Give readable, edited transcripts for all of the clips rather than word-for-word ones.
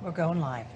We're going live.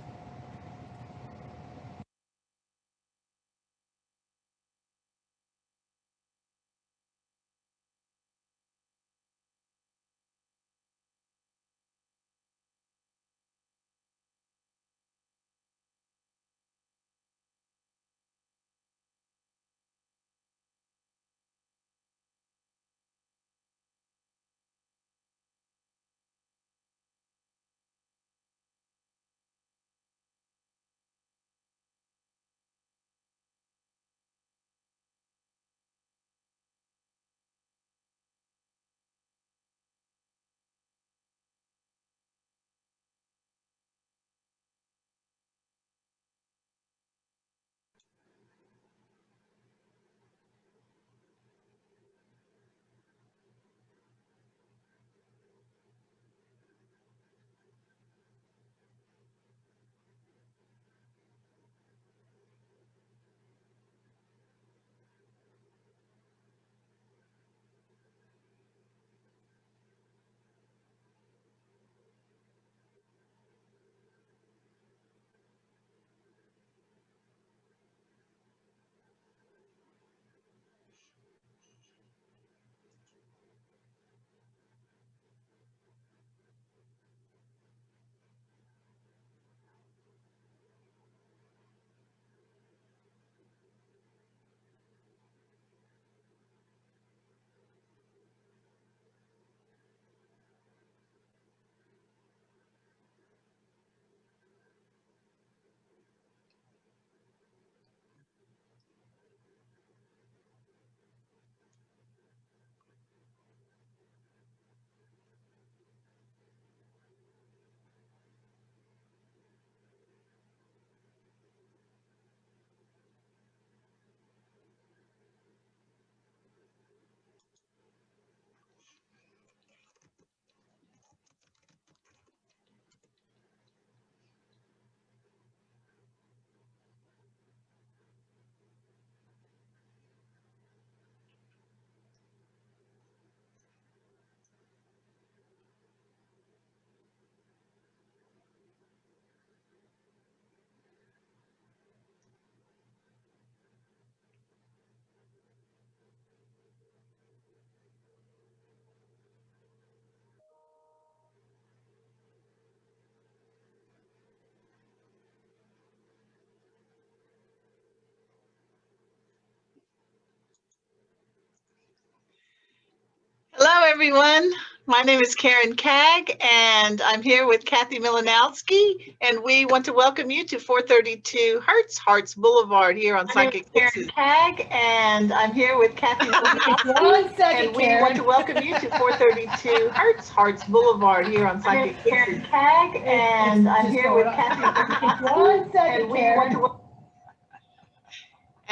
Hello, everyone. My name is Karen Kag, and I'm here with Kathy Milanowski, and we want to welcome you to 432 Hearts Hz Blvd here on Psychic Karen Kag, and I'm here with Kathy Milanowski. One second, and we Karen. want to welcome you to 432 Hearts Hz Blvd here on Psychic Karen Kag, and I'm here with Kathy Milanowski. One second, and we Karen. want to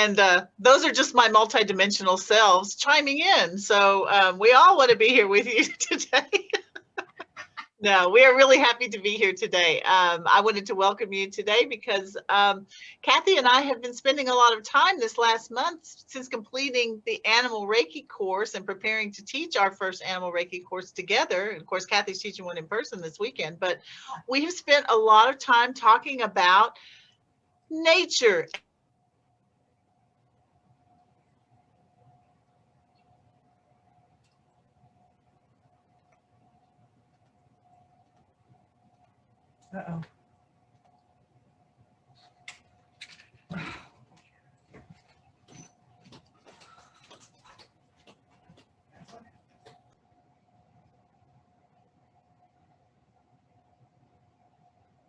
And those are just my multidimensional selves chiming in. So we all want to be here with you today. No, we are really happy to be here today. I wanted to welcome you today because Kathy and I have been spending a lot of time this last month since completing the Animal Reiki course and preparing to teach our first Animal Reiki course together. And of course, Kathy's teaching one in person this weekend, but we have spent a lot of time talking about nature. Uh-oh.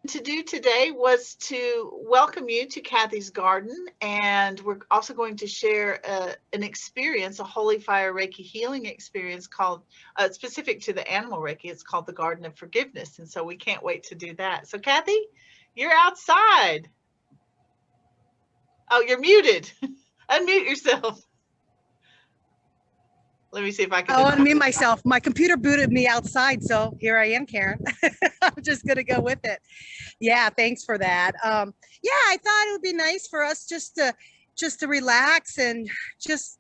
To do today was to welcome you to Kathy's garden, and we're also going to share an experience, a Holy Fire Reiki healing experience called, specific to the Animal Reiki. It's called the Garden of Forgiveness, and so we can't wait to do that. So Kathy, you're outside. Oh, you're muted. Unmute yourself. Let me see if I can. Oh, unmute myself. My computer booted me outside, so here I am, Karen. I'm just gonna go with it. Yeah, thanks for that. Yeah, I thought it would be nice for us just to relax and just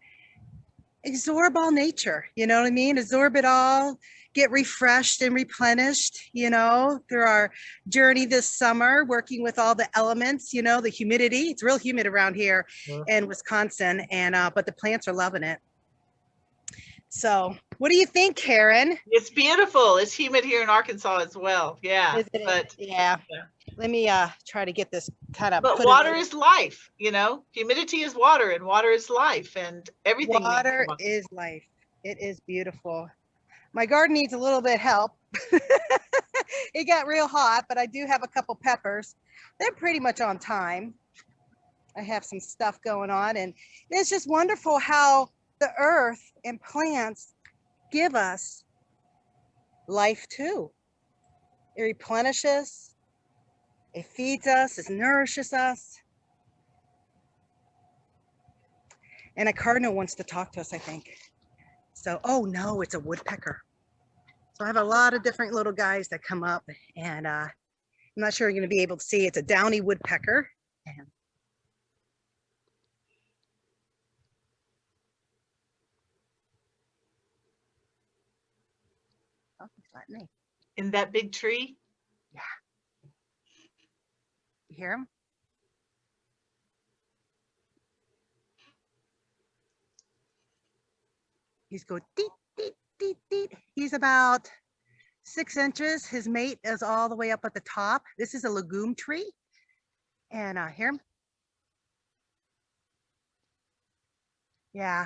absorb all nature. You know what I mean? Absorb it all. get refreshed and replenished, you know, through our journey this summer, working with all the elements, you know, the humidity. It's real humid around here in Wisconsin, and but the plants are loving it. So what do you think, Karen? It's beautiful. It's humid here in Arkansas as well. Yeah. But yeah. Let me try to get this kind of. But water is life, you know. Humidity is water, and water is life, and everything. Water is life. It is beautiful. My garden needs a little bit of help. It got real hot, but I do have a couple peppers. They're pretty much on time. I have some stuff going on, and it's just wonderful how the earth and plants give us life too. It replenishes, it feeds us, it nourishes us. And a cardinal wants to talk to us, I think. So, oh no, it's a woodpecker. So I have a lot of different little guys that come up, and I'm not sure you're going to be able to see. It's a downy woodpecker. And oh, he's letting me. In that big tree? Yeah. You hear him? He's going deet, deet, deet, deet. He's about 6 inches. His mate is all the way up at the top. This is a legume tree. And hear him? Yeah.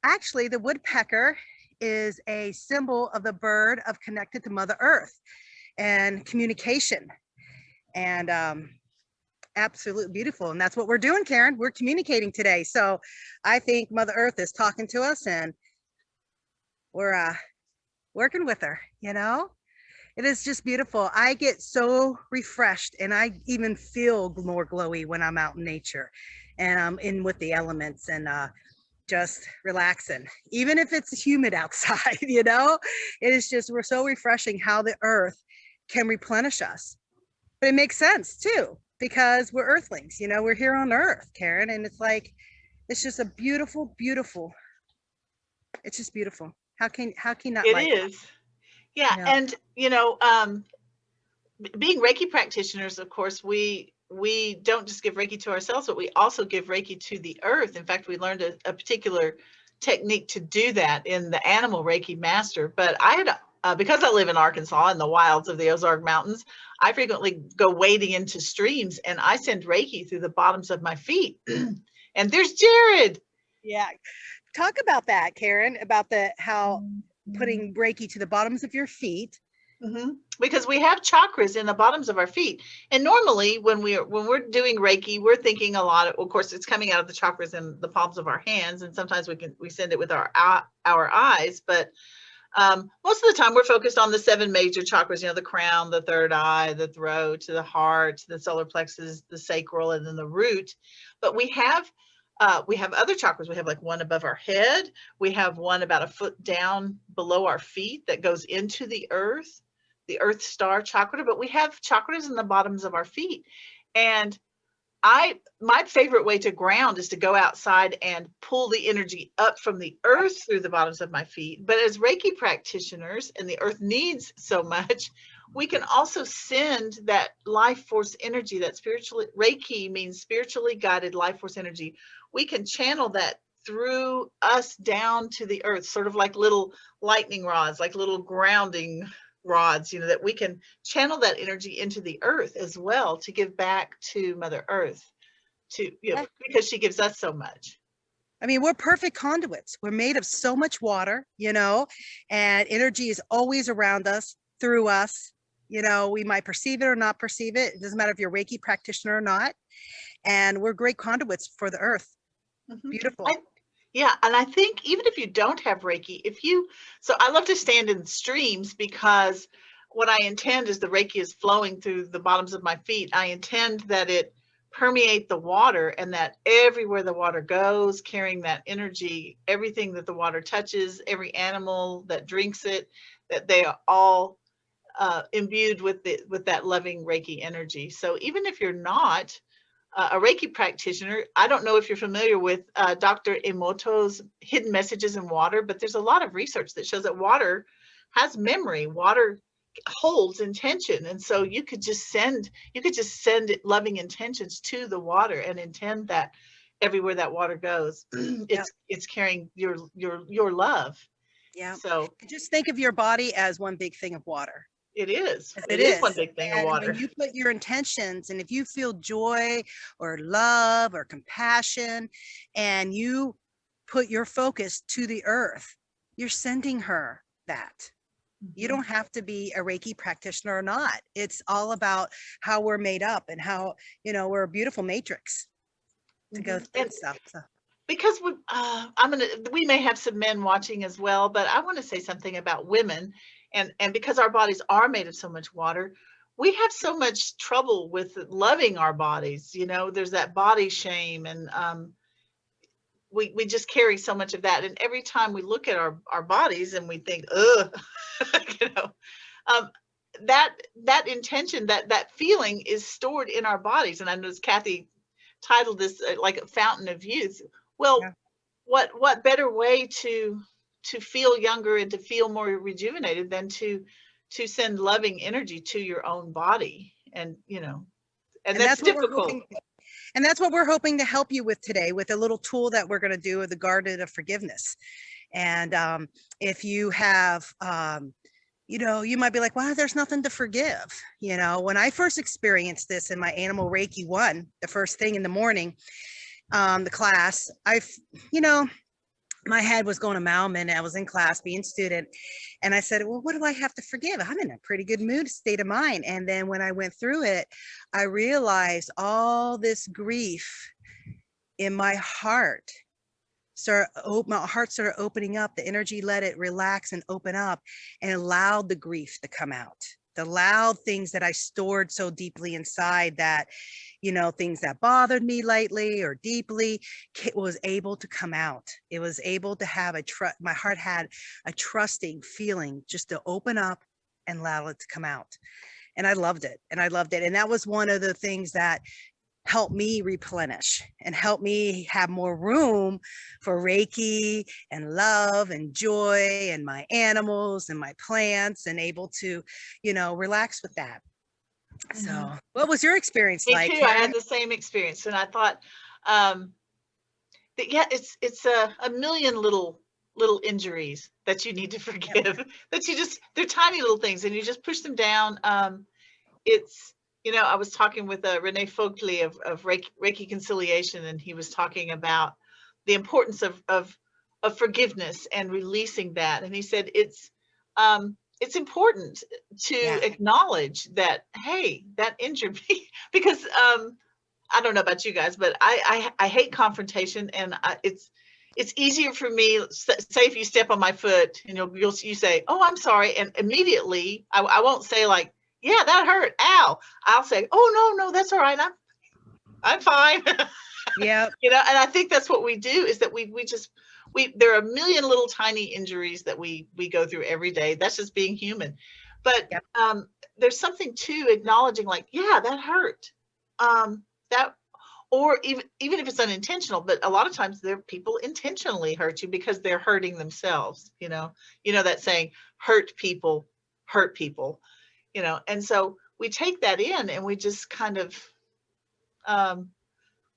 Actually, the woodpecker is a symbol of the bird of connected to Mother Earth and communication. And absolutely beautiful. And that's what we're doing, Karen. We're communicating today. So I think Mother Earth is talking to us, and we're working with her, you know? It is just beautiful. I get so refreshed, and I even feel more glowy when I'm out in nature and I'm in with the elements and just relaxing, even if it's humid outside, you know? It is just, we're so refreshing how the earth can replenish us. But it makes sense too, because we're earthlings, you know, we're here on earth, Karen, and it's like, it's just a beautiful, beautiful, it's just beautiful. How can you not like it? It is. Yeah. And, you know, being Reiki practitioners, of course, we don't just give Reiki to ourselves, but we also give Reiki to the earth. In fact, we learned a particular technique to do that in the animal Reiki master. But I had, because I live in Arkansas in the wilds of the Ozark Mountains, I frequently go wading into streams, and I send Reiki through the bottoms of my feet. And there's Jared. Yeah. Talk about that, Karen, about how putting Reiki to the bottoms of your feet. Mm-hmm. Because we have chakras in the bottoms of our feet, and normally when we're doing Reiki, we're thinking a lot of course, it's coming out of the chakras in the palms of our hands, and sometimes we send it with our eyes, but most of the time we're focused on the 7 major chakras, you know, the crown, the third eye, the throat, the heart, the solar plexus, the sacral, and then the root. But we have other chakras. We have like one above our head. We have one about a foot down below our feet that goes into the earth star chakra, but we have chakras in the bottoms of our feet. And my favorite way to ground is to go outside and pull the energy up from the earth through the bottoms of my feet. But as Reiki practitioners, and the earth needs so much, we can also send that life force energy, that Reiki means spiritually guided life force energy. We can channel that through us down to the earth, sort of like little lightning rods, like little grounding rods, you know, that we can channel that energy into the earth as well to give back to Mother Earth, to, you know, because she gives us so much. I mean, we're perfect conduits. We're made of so much water, you know, and energy is always around us, through us. You know, we might perceive it or not perceive it. It doesn't matter if you're a Reiki practitioner or not. And we're great conduits for the earth. Mm-hmm. Beautiful. Yeah, and I think even if you don't have Reiki, so I love to stand in streams, because what I intend is the Reiki is flowing through the bottoms of my feet. I intend that it permeate the water, and that everywhere the water goes, carrying that energy, everything that the water touches, every animal that drinks it, that they are all imbued with that loving Reiki energy. So even if you're not a Reiki practitioner, I don't know if you're familiar with Dr. Emoto's Hidden Messages in Water, but there's a lot of research that shows that water has memory. Water holds intention, and so you could just send loving intentions to the water and intend that everywhere that water goes, it's carrying your love. Yeah. So And just think of your body as one big thing of water. it is. Yes, It is one big thing of And water. when you put your intentions, and if you feel joy or love or compassion, and you put your focus to the earth, you're sending her that. You don't have to be a Reiki practitioner or not. It's all about how we're made up and how, we're a beautiful matrix to go through stuff. So. Because we may have some men watching as well, but I want to say something about women, and because our bodies are made of so much water, we have so much trouble with loving our bodies. There's that body shame, and we just carry so much of that. And every time we look at our bodies and we think, ugh, that intention, that feeling is stored in our bodies. And I know Kathy titled this like a fountain of youth. Well, yeah. What better way to feel younger and to feel more rejuvenated than to send loving energy to your own body? And that's difficult. And that's what we're hoping to help you with today, with a little tool that we're going to do with the Garden of Forgiveness. And if you have, you might be like, well, there's nothing to forgive. When I first experienced this in my Animal Reiki 1, the first thing in the morning, the class, my head was going a mile a minute. I was in class being student, and I said, well, what do I have to forgive? I'm in a pretty good mood, state of mind. And then when I went through it, I realized all this grief in my heart. My heart started opening up. The energy let it relax and open up, and allowed the grief to come out. The loud things that I stored so deeply inside, that, things that bothered me lately or deeply, it was able to come out. It was able to have my heart had a trusting feeling just to open up and allow it to come out. And I loved it. And that was one of the things that help me replenish and help me have more room for Reiki and love and joy and my animals and my plants, and able to, relax with that. So what was your experience like? Me too. I had the same experience, and I thought that, it's a million little injuries that you need to forgive. That they're tiny little things, and you just push them down. I was talking with Renee Fogtley of Reiki Conciliation, and he was talking about the importance of forgiveness and releasing that. And he said it's important to acknowledge that, hey, that injured me, because I don't know about you guys, but I hate confrontation, and it's easier for me. Say if you step on my foot, and you say, oh, I'm sorry, and immediately I won't say like, yeah, that hurt, ow. I'll say, oh, no, that's all right. I'm fine. Yeah. And I think that's what we do, is that there are a million little tiny injuries that we go through every day. That's just being human. But there's something to acknowledging, like, yeah, that hurt. Or even if it's unintentional, but a lot of times people intentionally hurt you because they're hurting themselves. That saying, hurt people. And so we take that in, and we just kind of,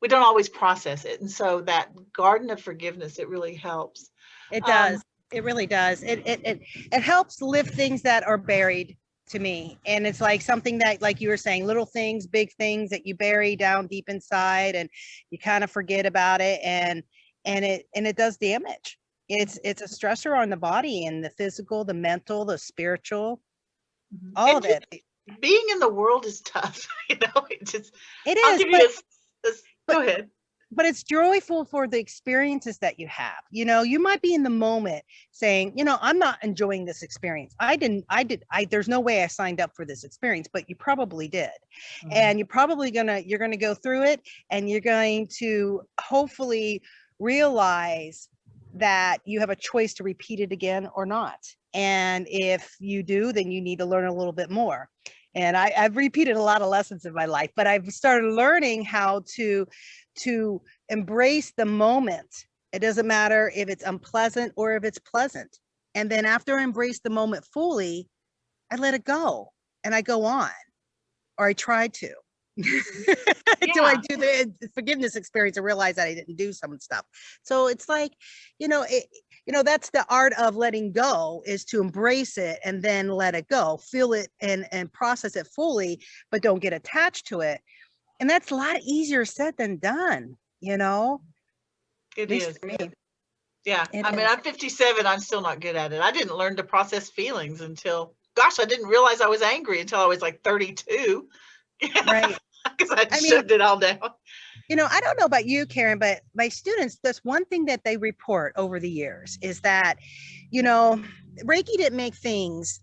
we don't always process it. And so that Garden of Forgiveness, it really helps. It does. It really does. It helps lift things that are buried to me. And it's like something that, like you were saying, little things, big things that you bury down deep inside, and you kind of forget about it. And it does damage. It's a stressor on the body, and the physical, the mental, the spiritual. All of it. Being in the world is tough, it is. I'll give you go ahead. But it's joyful for the experiences that you have. You might be in the moment saying, I'm not enjoying this experience. There's no way I signed up for this experience, but you probably did. And you're going to go through it, and you're going to hopefully realize that you have a choice to repeat it again or not. And if you do, then you need to learn a little bit more. And I've repeated a lot of lessons in my life, but I've started learning how to embrace the moment. It doesn't matter if it's unpleasant or if it's pleasant. And then after I embrace the moment fully, I let it go and I go on, or I try to. Until I do the forgiveness experience and realize that I didn't do some stuff. So it's like, that's the art of letting go, is to embrace it and then let it go, feel it and process it fully, but don't get attached to it. And that's a lot easier said than done, It at least is. for me. Yeah. It I mean, is. I'm 57. I'm still not good at it. I didn't learn to process feelings until, gosh, I didn't realize I was angry until I was like 32. Right. Because I I mean, shoved it all down. I don't know about you, Karen, but my students, that's one thing that they report over the years is that, Reiki didn't make things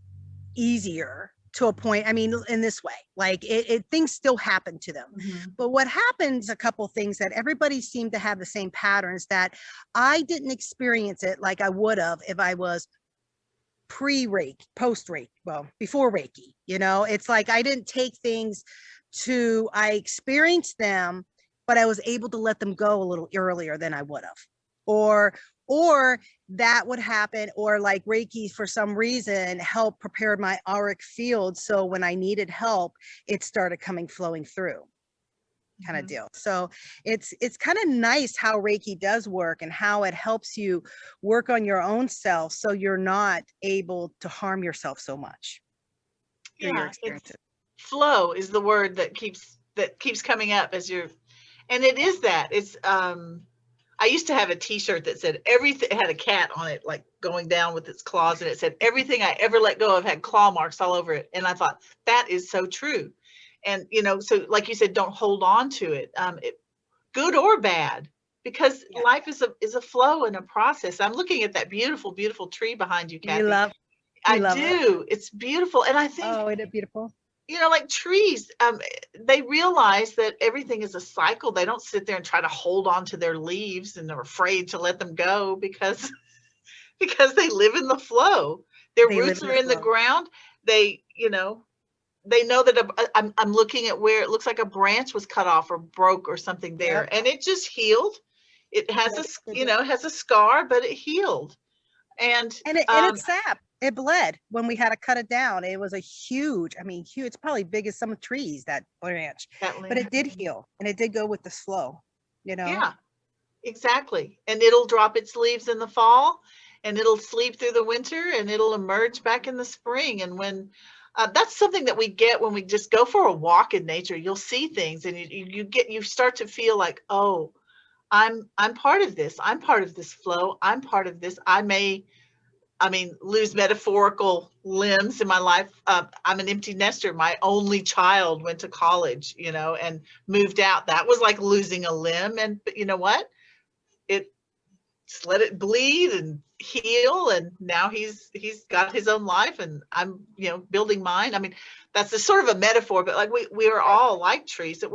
easier to a point. I mean, in this way, like things still happen to them. Mm-hmm. But what happens, a couple things that everybody seemed to have the same patterns, that I didn't experience it like I would have if I was pre-Reiki, post-Reiki, well, before Reiki. It's like I didn't take things I experienced them, but I was able to let them go a little earlier than I would have. Or that would happen, or like Reiki for some reason helped prepare my auric field, so when I needed help, it started flowing through, kind of deal. So it's kind of nice how Reiki does work and how it helps you work on your own self, so you're not able to harm yourself so much through your experiences. Flow is the word that keeps coming up as you're, and it is that. It's I used to have a t-shirt that said everything, it had a cat on it, like going down with its claws, and it said everything I ever let go of had claw marks all over it. And I thought, that is so true. And so like you said, don't hold on to it, good or bad, because life is a flow and a process. I'm looking at that beautiful, beautiful tree behind you, Kathy. I do. It's beautiful. And I think, oh, isn't it beautiful? Like trees, they realize that everything is a cycle. They don't sit there and try to hold on to their leaves and they're afraid to let them go because they live in the flow. Their roots are in the ground. They know that I'm looking at where it looks like a branch was cut off or broke or something there, and it just healed. It has has a scar, but it healed. And it sap. It bled when we had to cut it down. It was a huge, huge. It's probably big as some trees, that branch. But it did heal, and it did go with the flow. Yeah, exactly. And it'll drop its leaves in the fall, and it'll sleep through the winter, and it'll emerge back in the spring. And when that's something that we get when we just go for a walk in nature. You'll see things, and you start to feel like, oh, I'm part of this. I'm part of this flow. I'm part of this. Lose metaphorical limbs in my life. I'm an empty nester. My only child went to college, and moved out. That was like losing a limb. But you know what? Just let it bleed and heal. And now he's got his own life, and I'm, building mine. That's a sort of a metaphor, but like we are all like trees, that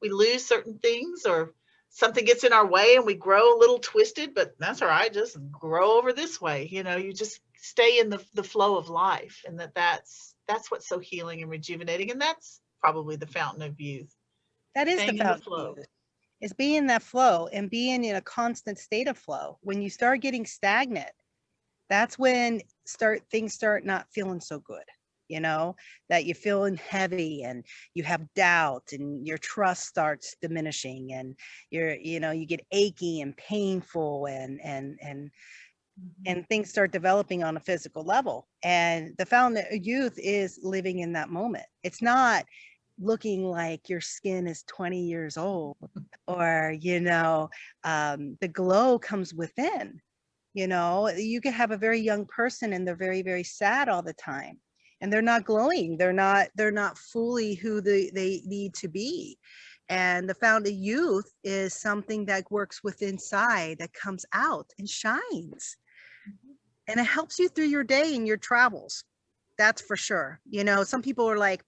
we lose certain things, or something gets in our way and we grow a little twisted, but that's all right. Just grow over this way. You just stay in the flow of life, and that's what's so healing and rejuvenating. And that's probably the fountain of youth. That is the fountain of youth. Is being in that flow and being in a constant state of flow. When you start getting stagnant, that's when things start not feeling so good. That you're feeling heavy and you have doubt and your trust starts diminishing, and you get achy and painful, and things start developing on a physical level. And the fountain of youth is living in that moment. It's not looking like your skin is 20 years old, or the glow comes within. You could have a very young person and they're very, very sad all the time, and they're not glowing. They're not fully who they need to be. And the fountain of youth is something that works within inside, that comes out and shines, and it helps you through your day and your travels. That's for sure. Some people are like,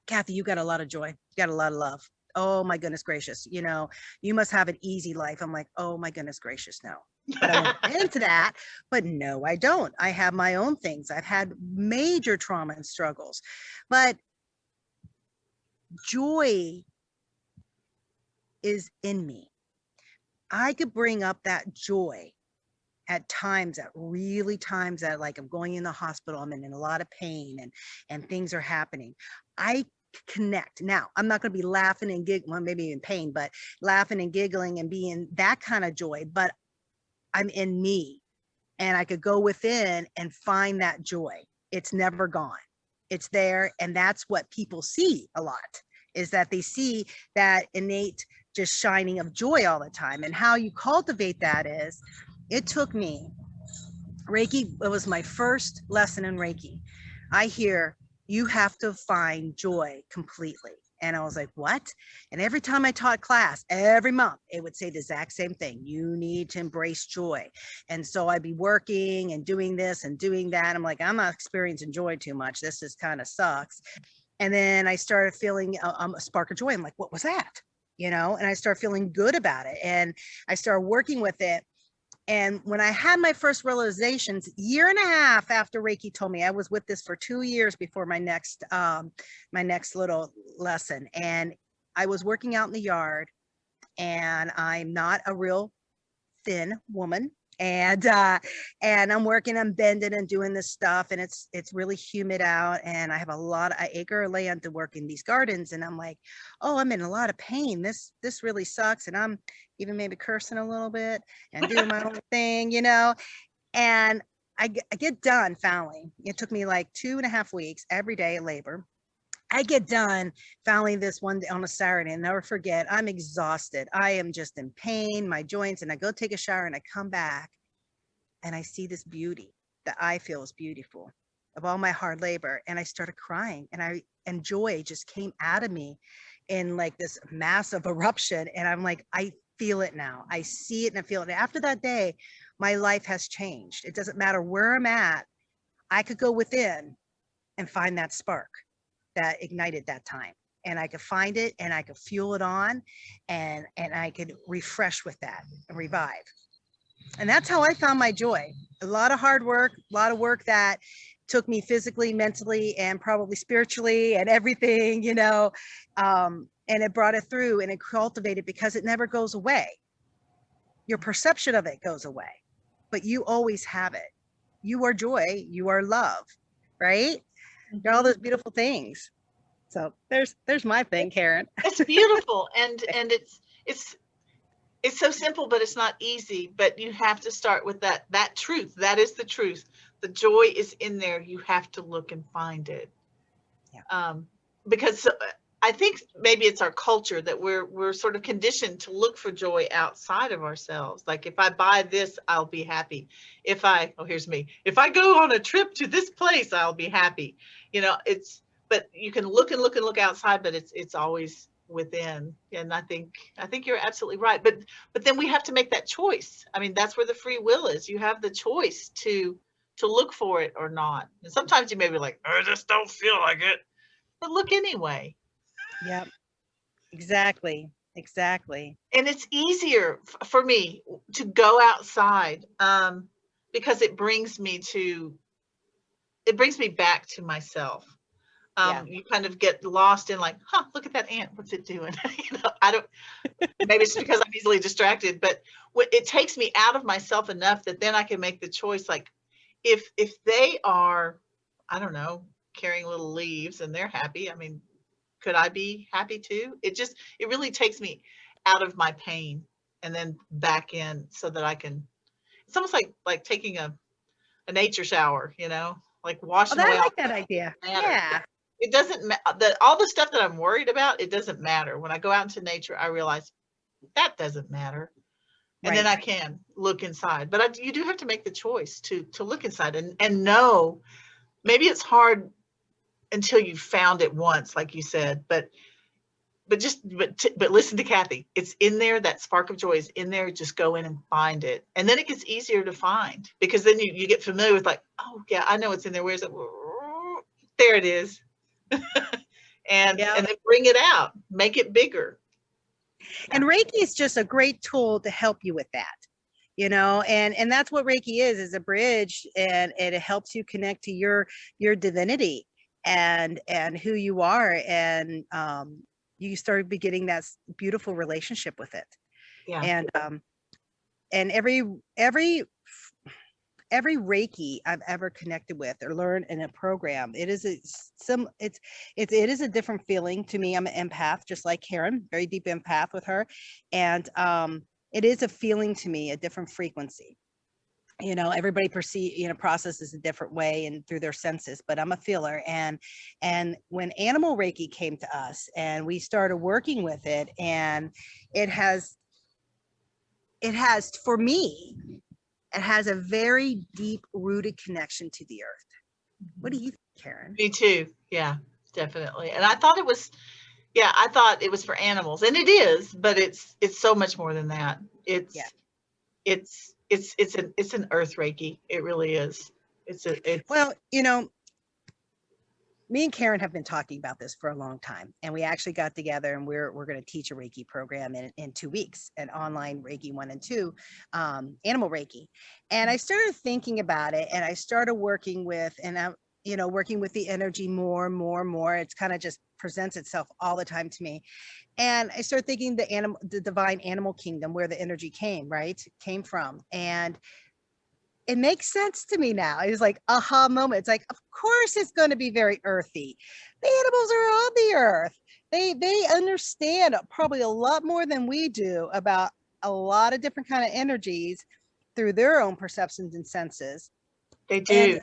Kathy, you got a lot of joy. You got a lot of love. Oh my goodness gracious. You must have an easy life. I'm like, oh my goodness gracious, no. But I won't get into that. But no, I don't. I have my own things. I've had major trauma and struggles. But joy is in me. I could bring up that joy at times, at really times that like I'm going in the hospital, I'm in a lot of pain and things are happening, I connect. Now, I'm not going to be laughing and giggling, well, maybe in pain, but laughing and giggling and being that kind of joy, but I'm in me, and I could go within and find that joy. It's never gone. It's there. And that's what people see a lot, is that they see that innate just shining of joy all the time. And how you cultivate that is, it took me Reiki. It was my first lesson in Reiki. I hear you have to find joy completely. And I was like, what? And every time I taught class, every month, it would say the exact same thing. You need to embrace joy. And so I'd be working and doing this and doing that. I'm like, I'm not experiencing joy too much. This is kind of sucks. And then I started feeling a spark of joy. I'm like, what was that? You know, and I started feeling good about it. And I started working with it. And when I had my first realizations, year and a half after Reiki told me, I was with this for 2 years before my next little lesson. And I was working out in the yard, and I'm not a real thin woman. And I'm working, I'm bending and doing this stuff, and it's really humid out, and I have an acre of land to work in these gardens, and I'm like, oh, I'm in a lot of pain. This really sucks. And I'm even maybe cursing a little bit and doing my own thing, you know. And I get done finally. It took me like 2.5 weeks, every day labor. I get done finally this one day on a Saturday, and never forget, I'm exhausted. I am just in pain, my joints, and I go take a shower, and I come back and I see this beauty that I feel is beautiful of all my hard labor. And I started crying, and joy just came out of me in like this massive eruption. And I'm like, I feel it now. I see it and I feel it. And after that day, my life has changed. It doesn't matter where I'm at. I could go within and find that spark that ignited that time, and I could find it, and I could fuel it on, and I could refresh with that and revive. And that's how I found my joy. A lot of hard work, a lot of work that took me physically, mentally, and probably spiritually and everything, you know, and it brought it through, and it cultivated, because it never goes away. Your perception of it goes away, but you always have it. You are joy, you are love, right? They're all those beautiful things. So there's my thing, Karen. It's beautiful, and it's so simple, but it's not easy. But you have to start with that truth. That is the truth. The joy is in there. You have to look and find it. Yeah. Because I think maybe it's our culture that we're sort of conditioned to look for joy outside of ourselves. Like, if I buy this, I'll be happy. If I go on a trip to this place, I'll be happy. You know, but you can look and look and look outside, but it's always within. And I think you're absolutely right. But then we have to make that choice. I mean, that's where the free will is. You have the choice to look for it or not. And sometimes you may be like, I just don't feel like it. But look anyway. Yep. Exactly. And it's easier for me to go outside, because it brings me back to myself. You kind of get lost in like, look at that ant. What's it doing? You know, maybe it's because I'm easily distracted, but it takes me out of myself enough that then I can make the choice. Like, if they are, I don't know, carrying little leaves and they're happy, I mean, could I be happy too? It really takes me out of my pain and then back in, so that I can, it's almost like taking a nature shower, you know, like washing away I all like that idea. matter. Yeah. It doesn't matter. All the stuff that I'm worried about, it doesn't matter. When I go out into nature, I realize that doesn't matter. And then I can look inside. But you do have to make the choice to look inside and know. Maybe it's hard until you've found it once, like you said, but listen to Kathy. It's in there. That spark of joy is in there. Just go in and find it. And then it gets easier to find, because then you get familiar with, like, oh yeah, I know it's in there. Where's it? There it is. and then bring it out, make it bigger. And Reiki is just a great tool to help you with that, you know, and that's what Reiki is a bridge, and it helps you connect to your divinity and who you are, and you start beginning that beautiful relationship with it. Yeah. and every Reiki I've ever connected with or learned in a program, it is a different feeling to me. I'm an empath, just like Karen, very deep empath with her. And it is a feeling to me, a different frequency. Everybody processes a different way and through their senses, but I'm a feeler. And when animal Reiki came to us and we started working with it, and it has, for me, it has a very deep rooted connection to the earth. What do you think, Karen? Me too. Yeah, definitely. And I thought it was for animals, and it is, but it's so much more than that. It's an earth Reiki. It really is. Well, me and Karen have been talking about this for a long time, and we actually got together, and we're going to teach a Reiki program in 2 weeks, an online Reiki 1 and 2, animal Reiki. And I started thinking about it, and I started working with the energy more and more and more. It's kind of just presents itself all the time to me. And I started thinking the divine animal kingdom, where the energy came from. And it makes sense to me now. It was like aha moment. It's like, of course it's going to be very earthy. The animals are on the earth. They understand probably a lot more than we do about a lot of different kind of energies through their own perceptions and senses. They do. And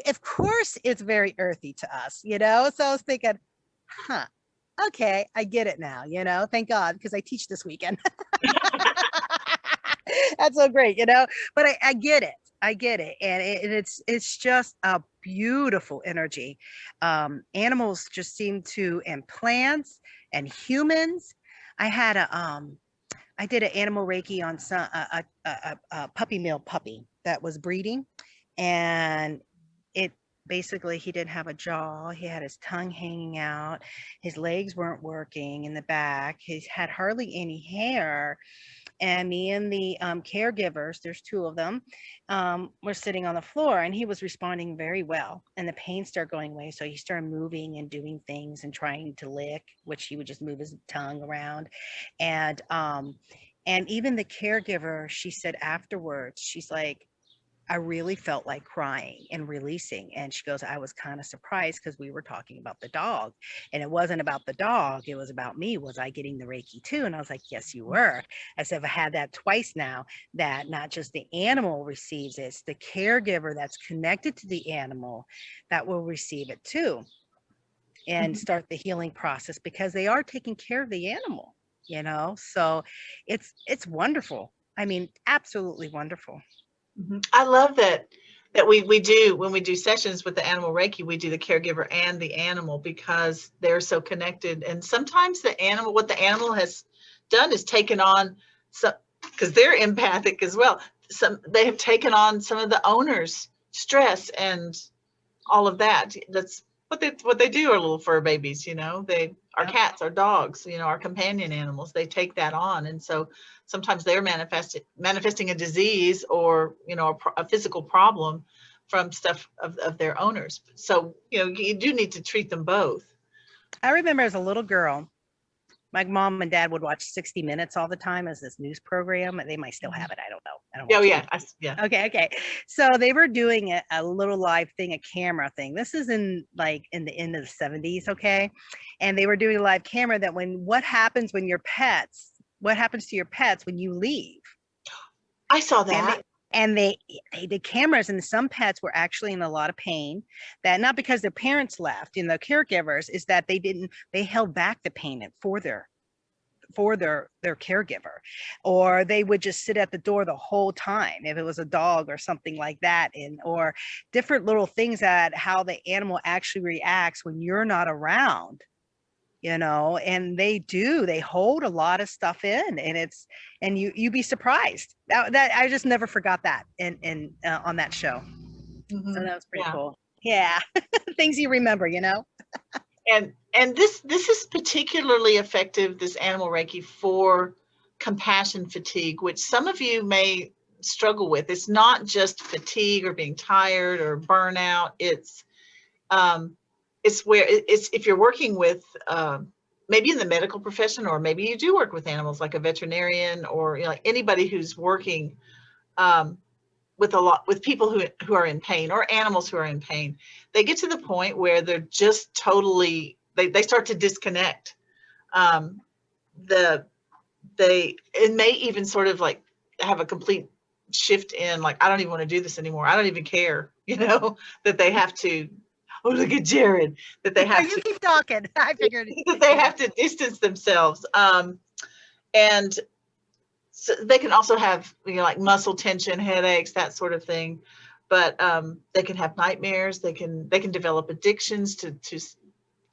of course it's very earthy to us, So I was thinking, okay, I get it now, thank God, because I teach this weekend. That's so great, but I get it. And it's just a beautiful energy. Animals just seem to, and plants and humans. I did an animal Reiki on a puppy mill puppy that was breeding, and basically he didn't have a jaw. He had his tongue hanging out. His legs weren't working in the back. He had hardly any hair. And me and the caregivers, there's 2 of them, were sitting on the floor, and he was responding very well. And the pain started going away. So he started moving and doing things and trying to lick, which he would just move his tongue around. And even the caregiver, she said afterwards, she's like, I really felt like crying and releasing. And she goes, I was kind of surprised because we were talking about the dog, and it wasn't about the dog. It was about me. Was I getting the Reiki too? And I was like, yes, you were. I said, I've had that twice now, that not just the animal receives it, it's the caregiver that's connected to the animal that will receive it too, and start the healing process, because they are taking care of the animal, so it's wonderful. I mean, absolutely wonderful. I love that we do, when we do sessions with the animal Reiki, we do the caregiver and the animal, because they're so connected. And sometimes what the animal has done is taken on some, because they're empathic as well. They have taken on some of the owner's stress and all of that. That's what they do, are little fur babies, our cats, our dogs, our companion animals, they take that on. And so sometimes they're manifesting a disease or, a physical problem from stuff of their owners. So, you do need to treat them both. I remember as a little girl, my mom and dad would watch 60 Minutes all the time as this news program. They might still have it. I don't know. Yeah. Okay. So they were doing a little live thing, a camera thing. This is in the end of the 70s. Okay. And they were doing a live camera that what happens to your pets when you leave? I saw that. And they did cameras, and some pets were actually in a lot of pain, that not because their parents left, the caregivers, is that they held back the payment for their caregiver, or they would just sit at the door the whole time if it was a dog or something like that, or different little things, that how the animal actually reacts when you're not around. And they hold a lot of stuff in, and you'd be surprised that I just never forgot that on that show. So that was pretty cool. Yeah. Things you remember, And this is particularly effective, this animal Reiki, for compassion fatigue, which some of you may struggle with. It's not just fatigue or being tired or burnout. It's if you're working with maybe in the medical profession, or maybe you do work with animals, like a veterinarian, or anybody who's working with people who are in pain, or animals who are in pain. They get to the point where they're just totally, they start to disconnect. It may even sort of like have a complete shift in, like, I don't even want to do this anymore. I don't even care, that they have to, oh, look at Jared, that they have You to keep talking. I figured. that they have to distance themselves. And so they can also have, like muscle tension, headaches, that sort of thing. But they can have nightmares. They can develop addictions to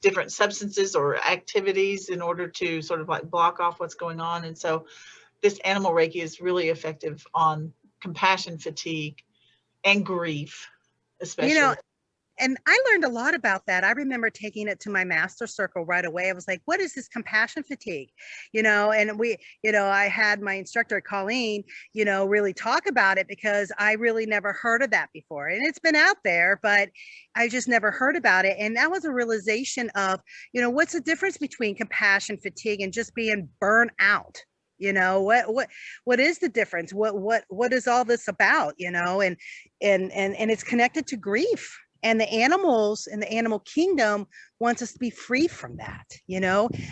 different substances or activities in order to sort of like block off what's going on. And so this animal Reiki is really effective on compassion fatigue and grief, especially. And I learned a lot about that. I remember taking it to my master circle right away. I was like, what is this compassion fatigue? And I had my instructor, Colleen, really talk about it, because I really never heard of that before. And it's been out there, but I just never heard about it. And that was a realization of, what's the difference between compassion fatigue and just being burnt out? What is the difference? What is all this about? And it's connected to grief. And the animals in the animal kingdom wants us to be free from that,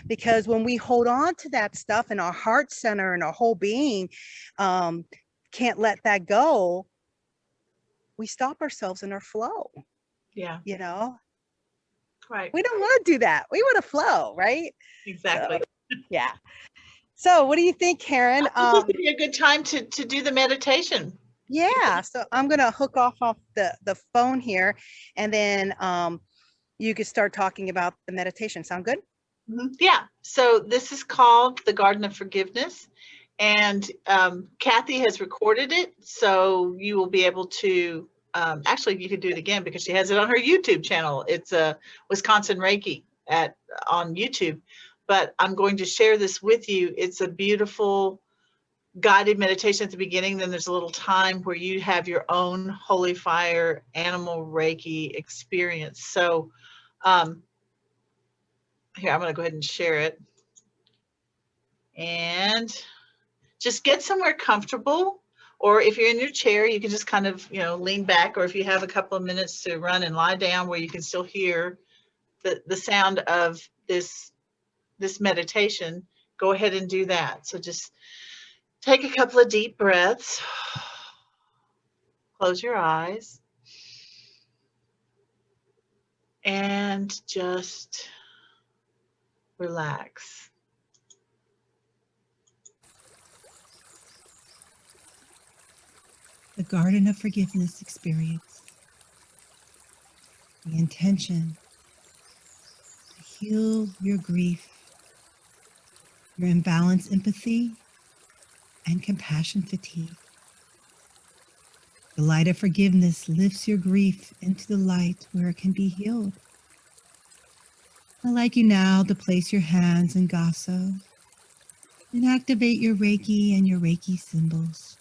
because when we hold on to that stuff in our heart center and our whole being, can't let that go, we stop ourselves in our flow. Yeah. Right. We don't want to do that. We want to flow, right? Exactly. So, yeah. So what do you think, Karen? This would be a good time to do the meditation. Yeah, so I'm gonna hook off the phone here, and then you can start talking about the meditation. Sound good? Mm-hmm. Yeah. So this is called the Garden of Forgiveness, and Kathy has recorded it, so you will be able to. Actually, you could do it again because she has it on her YouTube channel. It's a Wisconsin Reiki on YouTube, but I'm going to share this with you. It's a beautiful guided meditation at the beginning. Then there's a little time where you have your own holy fire animal Reiki experience. So here, I'm going to go ahead and share it. And just get somewhere comfortable, or if you're in your chair, you can just kind of, lean back, or if you have a couple of minutes to run and lie down where you can still hear the sound of this meditation, go ahead and do that. So just take a couple of deep breaths. Close your eyes. And just relax. The Garden of Forgiveness experience. The intention to heal your grief, your imbalanced empathy, and compassion fatigue. The light of forgiveness lifts your grief into the light where it can be healed. I'd like you now to place your hands in Gaso and activate your Reiki and your Reiki symbols.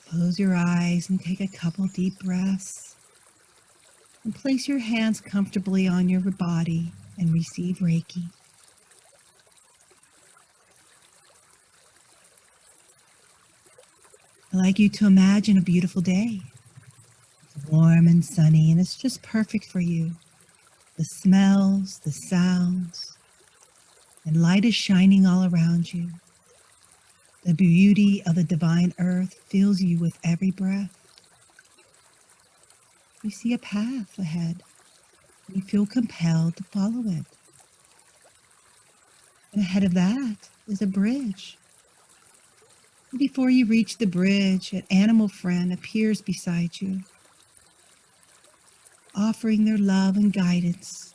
Close your eyes and take a couple deep breaths. And place your hands comfortably on your body and receive Reiki. I'd like you to imagine a beautiful day. It's warm and sunny, and it's just perfect for you. The smells, the sounds, and light is shining all around you. The beauty of the divine earth fills you with every breath. You see a path ahead. You feel compelled to follow it. And ahead of that is a bridge. And before you reach the bridge, an animal friend appears beside you, offering their love and guidance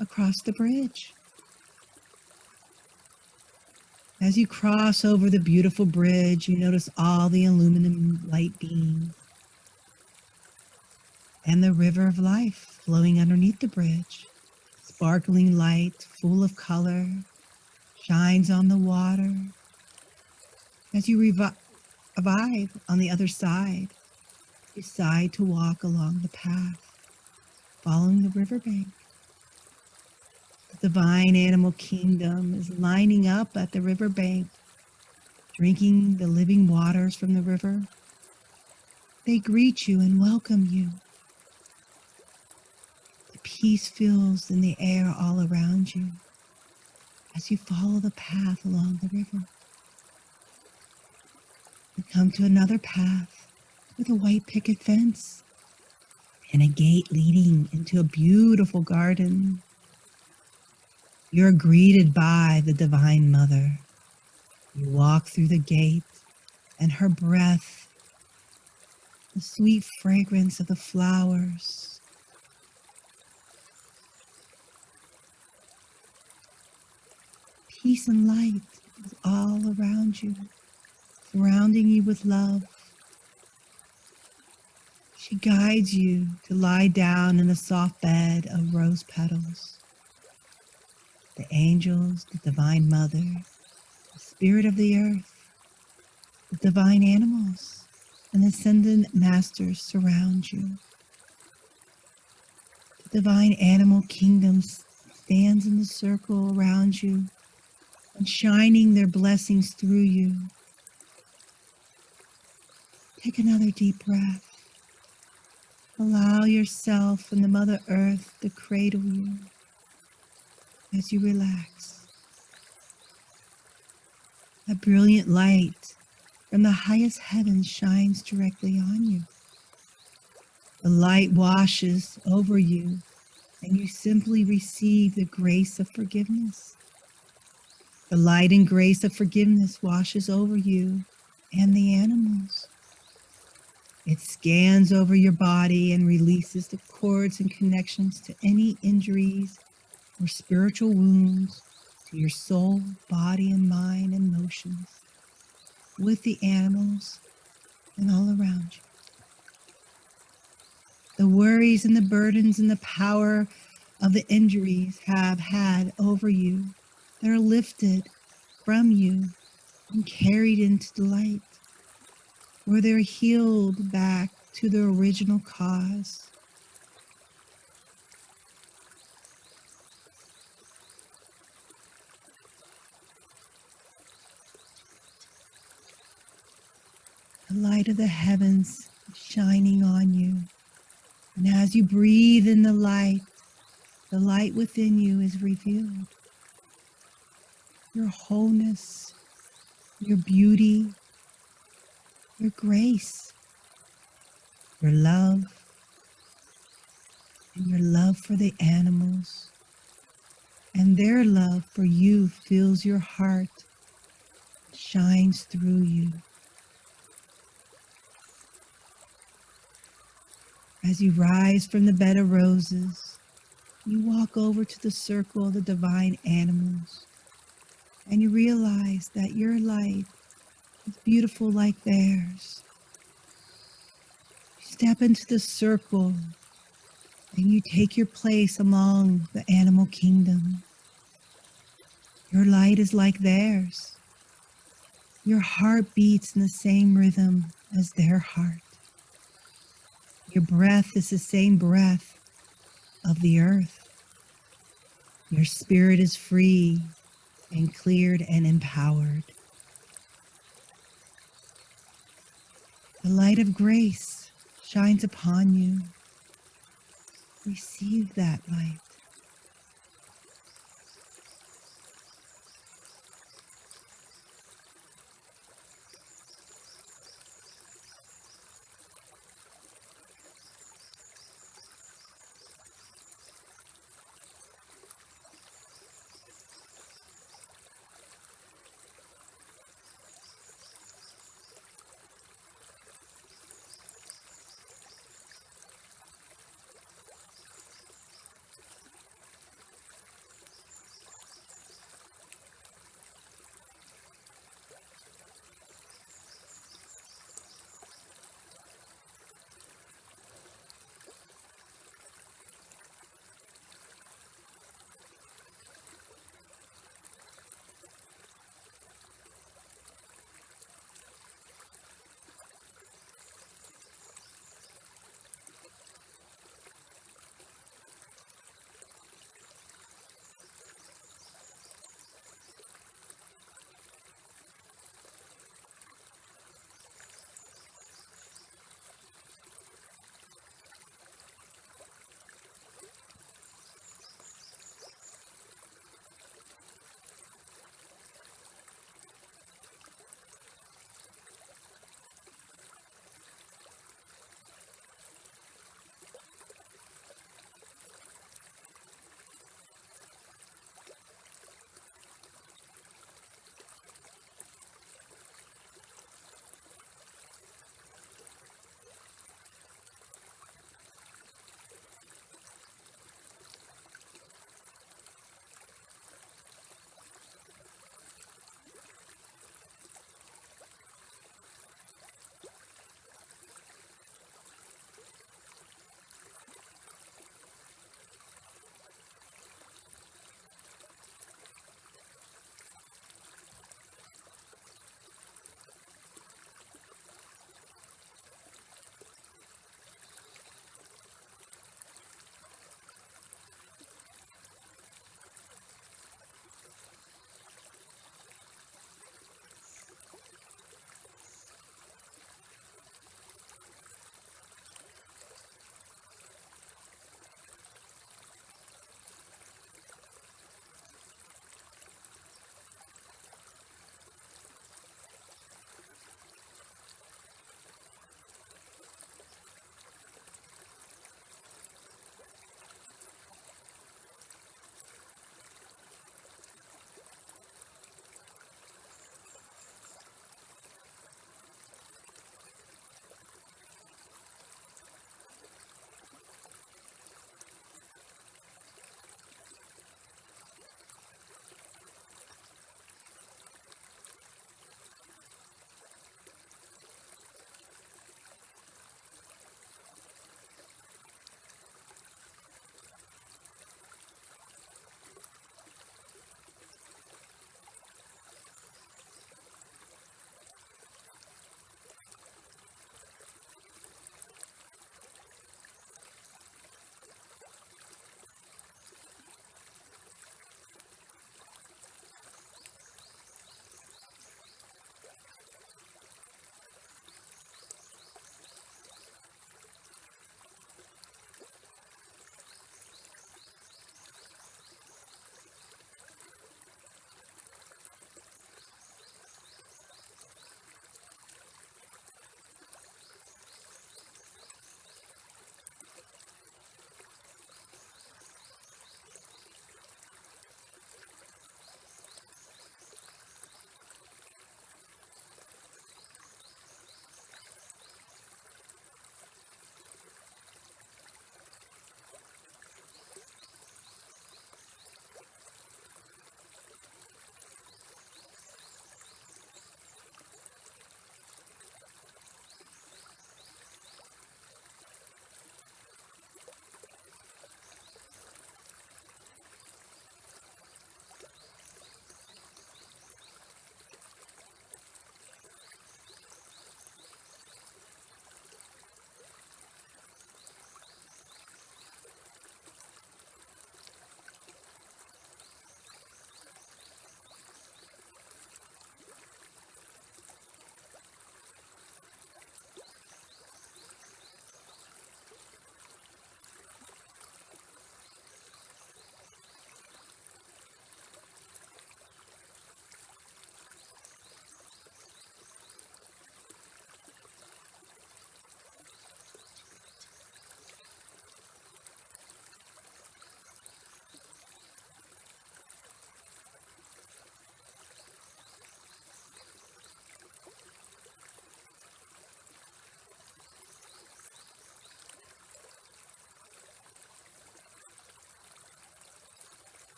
across the bridge. As you cross over the beautiful bridge, you notice all the aluminum light beams and the river of life flowing underneath the bridge. Sparkling light, full of color, shines on the water. As you arrive on the other side, Decide to walk along the path, following the riverbank. The divine animal kingdom is lining up at the riverbank, drinking the living waters from the river. They greet you and welcome you. The peace fills in the air all around you as you follow the path along the river. You come to another path with a white picket fence and a gate leading into a beautiful garden. You're greeted by the Divine Mother. You walk through the gate, and her breath, the sweet fragrance of the flowers, peace and light is all around you, surrounding you with love. She guides you to lie down in a soft bed of rose petals. The angels, the Divine Mother, the Spirit of the earth, the divine animals, and ascended masters surround you. The divine animal kingdom stands in the circle around you and shining their blessings through you. Take another deep breath. Allow yourself and the Mother Earth to cradle you as you relax. A brilliant light from the highest heavens shines directly on you. The light washes over you, and you simply receive the grace of forgiveness. The light and grace of forgiveness washes over you and the animals. It scans over your body and releases the cords and connections to any injuries or spiritual wounds to your soul, body, and mind and emotions with the animals and all around you. The worries and the burdens and the power of the injuries have had over you, they're lifted from you and carried into the light, where they're healed back to their original cause. The light of the heavens is shining on you. And as you breathe in the light within you is revealed. Your wholeness, your beauty, your grace, your love, and your love for the animals. And their love for you fills your heart, shines through you. As you rise from the bed of roses, you walk over to the circle of the divine animals, and you realize that your light is beautiful like theirs. You step into the circle, and you take your place among the animal kingdom. Your light is like theirs. Your heart beats in the same rhythm as their heart. Your breath is the same breath of the earth. Your spirit is free and cleared and empowered. The light of grace shines upon you. Receive that light.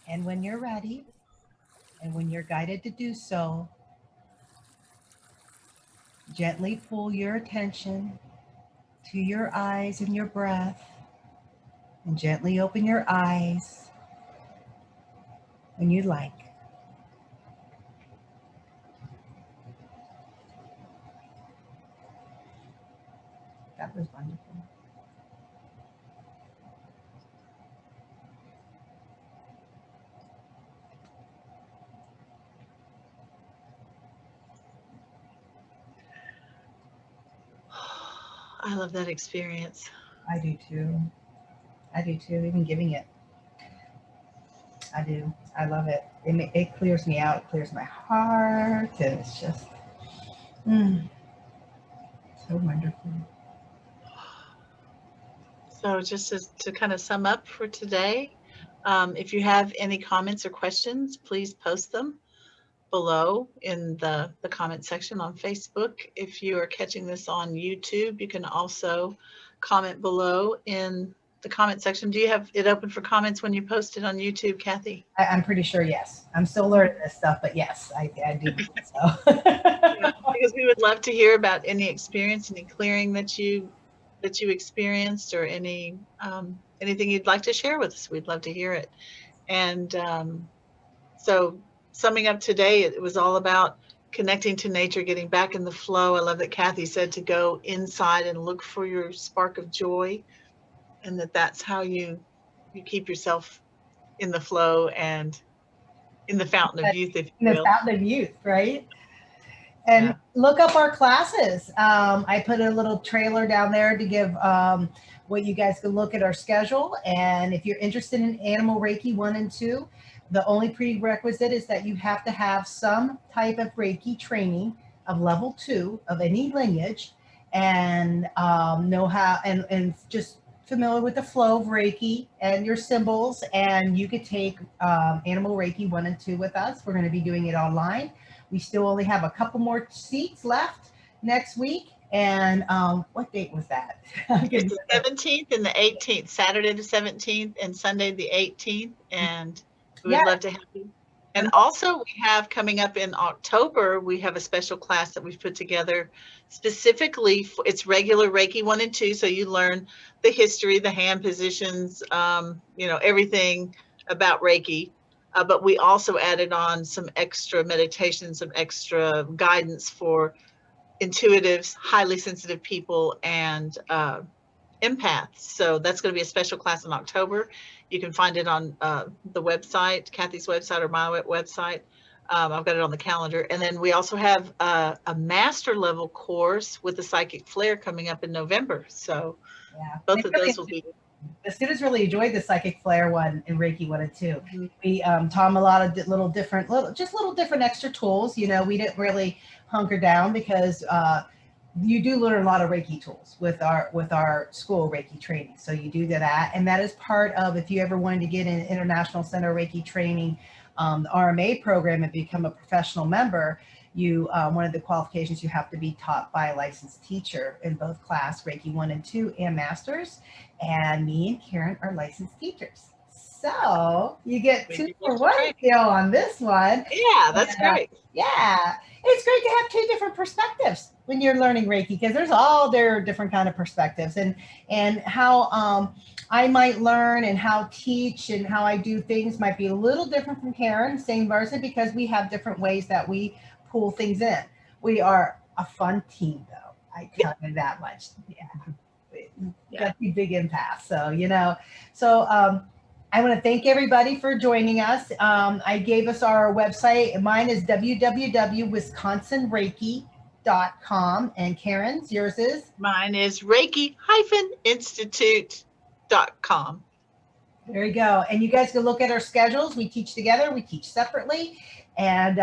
And when you're ready, and when you're guided to do so, gently pull your attention to your eyes and your breath, and gently open your eyes when you like. That was wonderful. I love that experience. I do too. I do too, even giving it. I do. I love it. It clears me out, it clears my heart, and it's just so wonderful. So just to kind of sum up for today, if you have any comments or questions, please post them below in the comment section on Facebook. If you are catching this on YouTube, you can also comment below in the comment section. Do you have it open for comments when you post it on YouTube, Kathy? I'm pretty sure, yes. I'm still learning this stuff, but yes, I do believe so. Yeah, because we would love to hear about any experience, any clearing that you experienced, or any anything you'd like to share with us. We'd love to hear it. And so summing up today, it was all about connecting to nature, getting back in the flow. I love that Kathy said to go inside and look for your spark of joy, and that's how you keep yourself in the flow and in the fountain of youth, if you In the will. fountain of youth, right? And look up our classes. I put a little trailer down there to give what you guys can look at our schedule. And if you're interested in Animal Reiki 1 and 2, the only prerequisite is that you have to have some type of Reiki training of level 2 of any lineage, and know how, and just familiar with the flow of Reiki and your symbols. And you could take Animal Reiki 1 and 2 with us. We're going to be doing it online. We still only have a couple more seats left next week. And what date was that? It's the 17th and the 18th, Saturday the 17th and Sunday the 18th. And we would love to have you. And also we have coming up in October, we have a special class that we've put together specifically for, it's regular Reiki 1 and 2. So you learn the history, the hand positions, everything about Reiki. But we also added on some extra meditations, some extra guidance for intuitives, highly sensitive people, and empaths. So that's going to be a special class in October. You can find it on the website, Kathy's website or my website. I've got it on the calendar. And then we also have a master level course with the psychic flare coming up in November. So both of those will be. The students really enjoyed the psychic flare one in Reiki 1 and 2. Mm-hmm. We taught them a lot of little different extra tools. We didn't really hunker down because you do learn a lot of Reiki tools with our school Reiki training. So you do that, and that is part of, if you ever wanted to get an International Center Reiki training, the RMA program, and become a professional member. One of the qualifications, you have to be taught by a licensed teacher in both class Reiki 1 and 2 and masters. And me and Karen are licensed teachers. So you get 2 for 1 deal on this one. Yeah, that's great. Yeah, it's great to have 2 different perspectives when you're learning Reiki, because there's all their different kind of perspectives, and how I might learn and how teach and how I do things might be a little different from Karen, same person, because we have different ways that we pull things in. We are a fun team, though. I tell you that much. Yeah. Got the big empath. So I want to thank everybody for joining us. I gave us our website. Mine is www.wisconsinreiki.com, and Karen's, yours is? Mine is Reiki-Institute.com. There you go. And you guys can look at our schedules. We teach together, we teach separately, and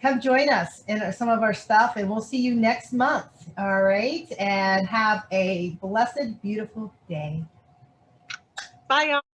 come join us in some of our stuff, and we'll see you next month. All right. And have a blessed, beautiful day. Bye, y'all.